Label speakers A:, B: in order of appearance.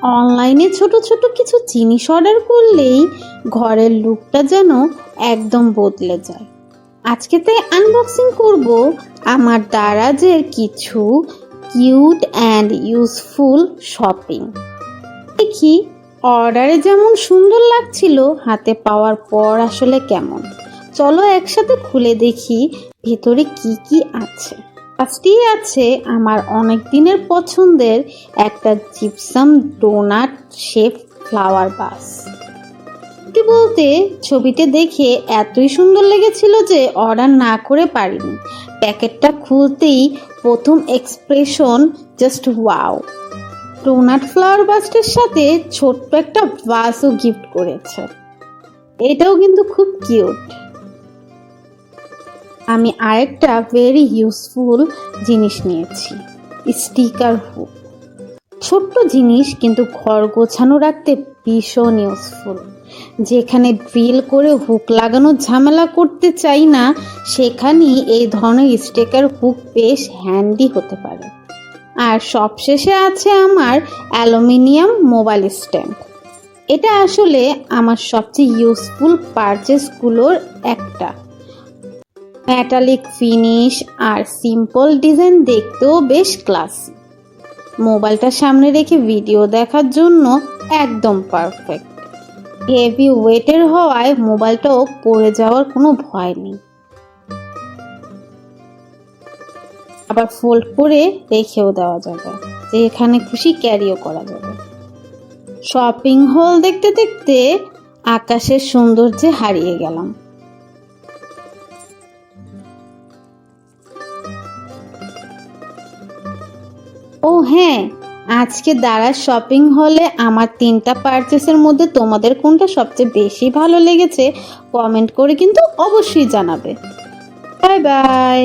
A: অনলাইনে ছোট ছোট কিছু জিনিস অর্ডার করলেই ঘরের লুকটা যেন একদম বদলে যায়। আজকে তাই আনবক্সিং করব আমার দারাজের কিছু কিউট অ্যান্ড ইউজফুল শপিং। দেখি অর্ডারে যেমন সুন্দর লাগছিল, হাতে পাওয়ার পর আসলে কেমন। চলো একসাথে খুলে দেখি ভেতরে কি কি আছে। ফার্স্টেই আছে আমার অনেক দিনের পছন্দের একটা gypsum doughnut shape flower vase. সত্যি বলতে ছবিতে দেখে এতই সুন্দর লেগেছিল যে অর্ডার না করে পারিনি। প্যাকেটটা খুলতেই প্রথম expression just wow. Donut flower ভাসটার সাথে ছোট্ট একটা ভাসও গিফট করেছে, এটাও কিন্তু খুব কিউট। আমি আরেকটা ভেরি ইউজফুল জিনিস নিয়েছি, স্টিকার হুক। ছোট্ট জিনিস কিন্তু ঘর গোছানো রাখতে ভীষণ ইউজফুল। যেখানে ড্রিল করে হুক লাগানোর ঝামেলা করতে চাই না, সেখানেই এই ধরনের স্টিকার হুক বেশ হ্যান্ডি হতে পারে। আর সবশেষে আছে আমার অ্যালুমিনিয়াম মোবাইল স্ট্যান্ড। এটা আসলে আমার সবচেয়ে ইউজফুল পারচেসগুলোর একটা। মেটালিক ফিনিশ আর সিম্পল ডিজাইন দেখতেও বেশ ক্লাসি। মোবাইলটা সামনে রেখে ভিডিও দেখার জন্য একদম পারফেক্ট। হেভি ওয়েটের হওয়ায় মোবাইলটাও পড়ে যাওয়ার কোনো ভয় নেই, আবার ফোল্ড করে রেখেও দেওয়া যাবে, যেখানে খুশি ক্যারিও করা যাবে। শপিং হল দেখতে দেখতে আকাশের সৌন্দর্যে হারিয়ে গেলাম। ও হ্যাঁ, আজকে দারাজ শপিং হলে আমার 3টা পারচেসের মধ্যে তোমাদের কোনটা সবচেয়ে বেশি ভালো লেগেছে কমেন্ট করে কিন্তু অবশ্যই জানাবে। Bye bye.